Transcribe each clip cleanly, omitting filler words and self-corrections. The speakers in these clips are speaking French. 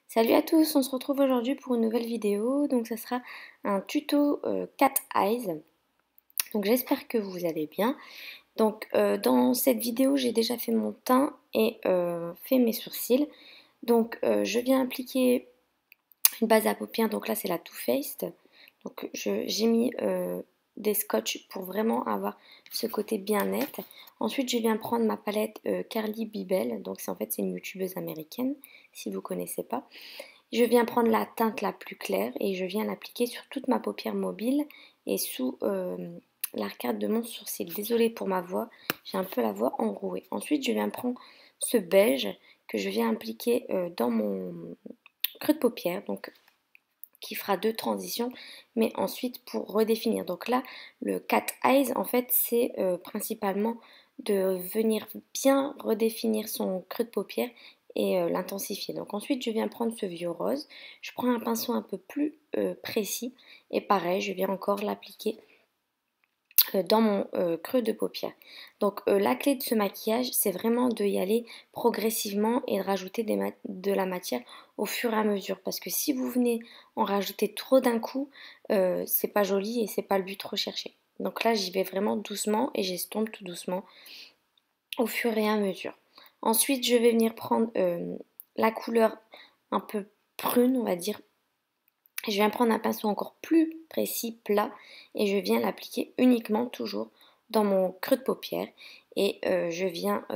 Salut à tous, on se retrouve aujourd'hui pour une nouvelle vidéo. Donc ça sera un tuto Cat Eyes. Donc j'espère que vous allez bien. Donc dans cette vidéo, j'ai déjà fait mon teint et fait mes sourcils. Donc je viens appliquer une base à paupières. Donc là c'est la Too Faced. Donc j'ai mis des scotch pour vraiment avoir ce côté bien net. Ensuite je viens prendre ma palette Carly Bibel. Donc c'est une youtubeuse américaine si vous ne connaissez pas. Je viens prendre la teinte la plus claire et je viens l'appliquer sur toute ma paupière mobile et sous l'arcade de mon sourcil. Désolée pour ma voix, j'ai un peu la voix enrouée. Ensuite, je viens prendre ce beige que je viens appliquer dans mon creux de paupière, donc qui fera deux transitions, mais ensuite pour redéfinir. Donc là, le cat eyes, en fait, c'est principalement de venir bien redéfinir son creux de paupière et l'intensifier. Donc ensuite, je viens prendre ce vieux rose, je prends un pinceau un peu plus précis et pareil, je viens encore l'appliquer dans mon creux de paupière. Donc la clé de ce maquillage, c'est vraiment d'y aller progressivement et de rajouter de la matière au fur et à mesure. Parce que si vous venez en rajouter trop d'un coup, c'est pas joli et c'est pas le but recherché. Donc là, j'y vais vraiment doucement et j'estompe tout doucement au fur et à mesure. Ensuite, je vais venir prendre la couleur un peu prune, on va dire. Je viens prendre un pinceau encore plus précis, plat, et je viens l'appliquer uniquement toujours dans mon creux de paupière. Et je viens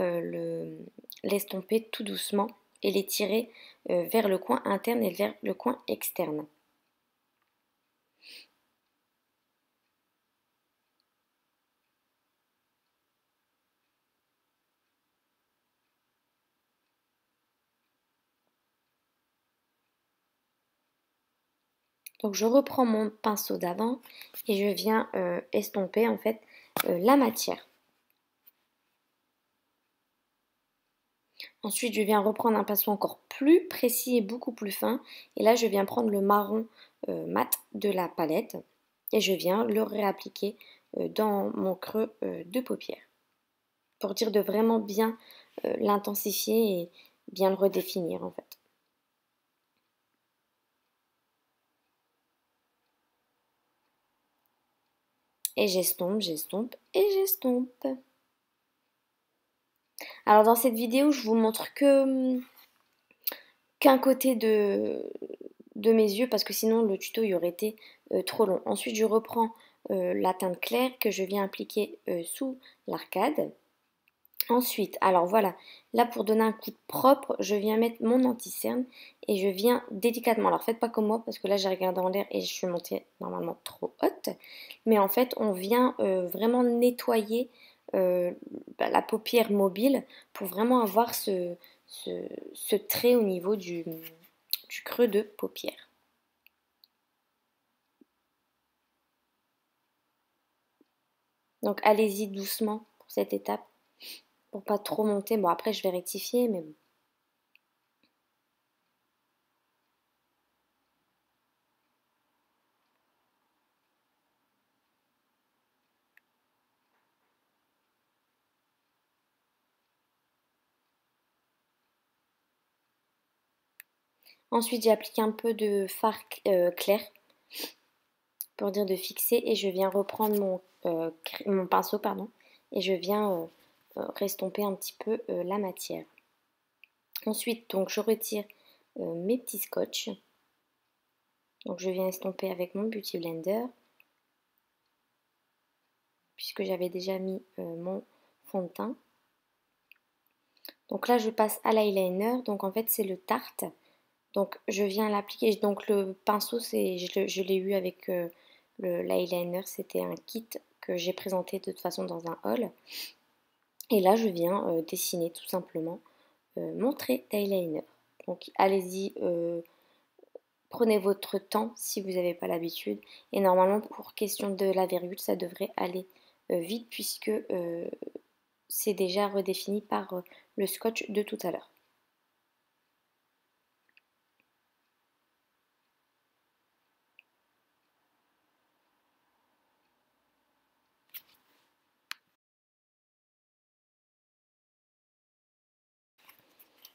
l'estomper tout doucement et l'étirer vers le coin interne et vers le coin externe. Donc je reprends mon pinceau d'avant et je viens estomper en fait la matière. Ensuite, je viens reprendre un pinceau encore plus précis et beaucoup plus fin. Et là, je viens prendre le marron mat de la palette et je viens le réappliquer dans mon creux de paupière. Pour dire de vraiment bien l'intensifier et bien le redéfinir en fait. Et j'estompe, j'estompe et j'estompe. Alors dans cette vidéo, je vous montre qu'un côté de mes yeux parce que sinon le tuto y aurait été trop long. Ensuite, je reprends la teinte claire que je viens appliquer sous l'arcade. Ensuite, alors voilà, là pour donner un coup de propre, je viens mettre mon anti-cerne et je viens délicatement. Alors faites pas comme moi parce que là j'ai regardé en l'air et je suis montée normalement trop haute. Mais en fait, on vient vraiment nettoyer la paupière mobile pour vraiment avoir ce trait au niveau du creux de paupière. Donc allez-y doucement pour cette étape, pour pas trop monter. Bon après je vais rectifier, mais bon. Ensuite j'ai appliqué un peu de fard clair pour dire de fixer et je viens reprendre mon pinceau pardon, et je viens restomper un petit peu la matière. Ensuite donc je retire mes petits scotch. Donc je viens estomper avec mon Beauty Blender puisque j'avais déjà mis mon fond de teint. Donc là je passe à l'eyeliner, donc en fait c'est le Tarte. Donc je viens l'appliquer, donc le pinceau je l'ai eu avec l'eyeliner, c'était un kit que j'ai présenté de toute façon dans un haul. Et là je viens dessiner tout simplement mon trait d'eyeliner. Donc allez-y, prenez votre temps si vous n'avez pas l'habitude. Et normalement pour question de la virgule ça devrait aller vite puisque c'est déjà redéfini par le scotch de tout à l'heure.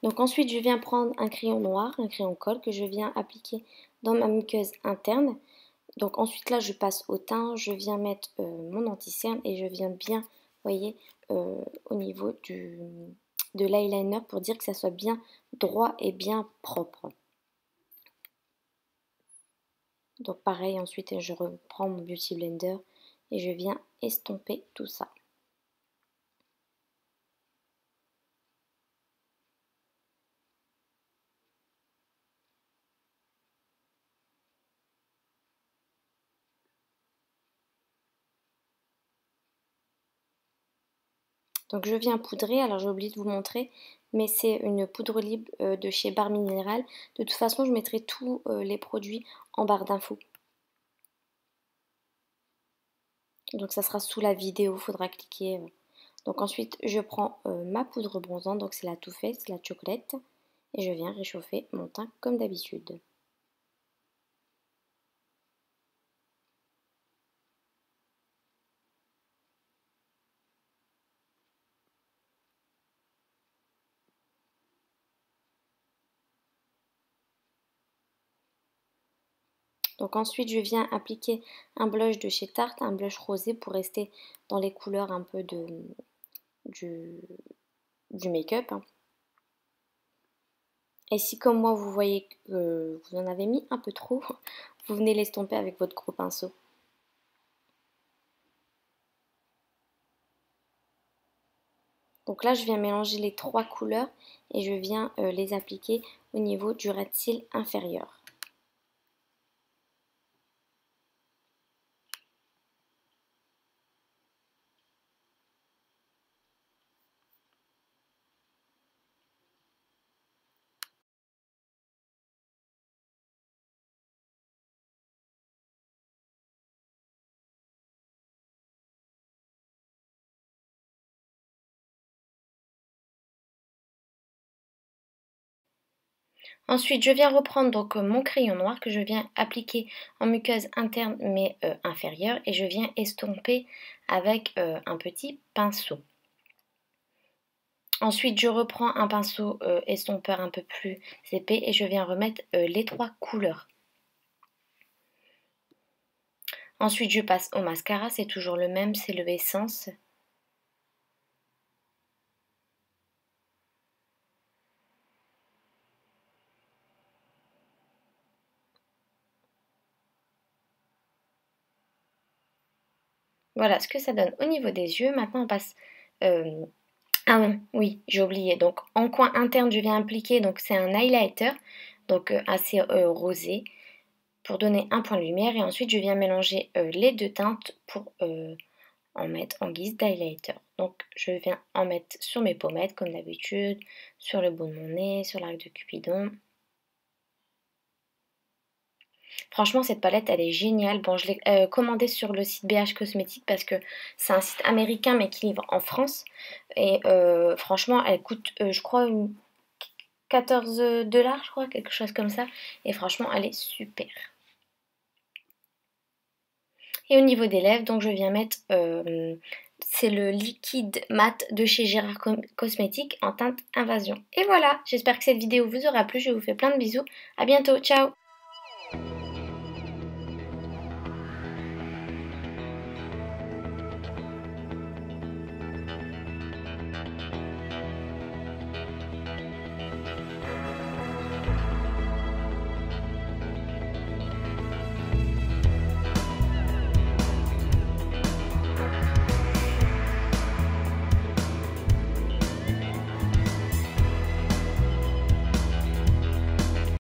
Donc ensuite, je viens prendre un crayon noir, un crayon colle que je viens appliquer dans ma muqueuse interne. Donc ensuite là, je passe au teint, je viens mettre mon anti-cerne et je viens bien, vous voyez, au niveau de l'eyeliner pour dire que ça soit bien droit et bien propre. Donc pareil, ensuite je reprends mon Beauty Blender et je viens estomper tout ça. Donc je viens poudrer, alors j'ai oublié de vous montrer, mais c'est une poudre libre de chez Barre Minéral. De toute façon, je mettrai tous les produits en barre d'infos. Donc ça sera sous la vidéo, il faudra cliquer. Donc ensuite, je prends ma poudre bronzante, donc c'est la Too Faced, la chocolate, et je viens réchauffer mon teint comme d'habitude. Donc ensuite, je viens appliquer un blush de chez Tarte, un blush rosé pour rester dans les couleurs un peu du make-up. Et si comme moi, vous voyez que vous en avez mis un peu trop, vous venez l'estomper avec votre gros pinceau. Donc là, je viens mélanger les trois couleurs et je viens les appliquer au niveau du ras de cils inférieur. Ensuite, je viens reprendre donc mon crayon noir que je viens appliquer en muqueuse interne mais inférieure et je viens estomper avec un petit pinceau. Ensuite, je reprends un pinceau estompeur un peu plus épais et je viens remettre les trois couleurs. Ensuite, je passe au mascara, c'est toujours le même, c'est le Essence. Voilà ce que ça donne au niveau des yeux. Maintenant, on passe... ah oui, j'ai oublié. Donc, en coin interne, je viens appliquer, donc c'est un highlighter, donc assez rosé, pour donner un point de lumière. Et ensuite, je viens mélanger les deux teintes pour en mettre en guise d'highlighter. Donc, je viens en mettre sur mes pommettes, comme d'habitude, sur le bout de mon nez, sur l'arc de Cupidon. Franchement, cette palette, elle est géniale. Bon, je l'ai commandée sur le site BH Cosmétiques parce que c'est un site américain mais qui livre en France. Et franchement, elle coûte, je crois, 14 $, je crois, quelque chose comme ça. Et franchement, elle est super. Et au niveau des lèvres, donc je viens mettre, c'est le liquide mat de chez Gérard Cosmétiques en teinte Invasion. Et voilà, j'espère que cette vidéo vous aura plu. Je vous fais plein de bisous. À bientôt, ciao!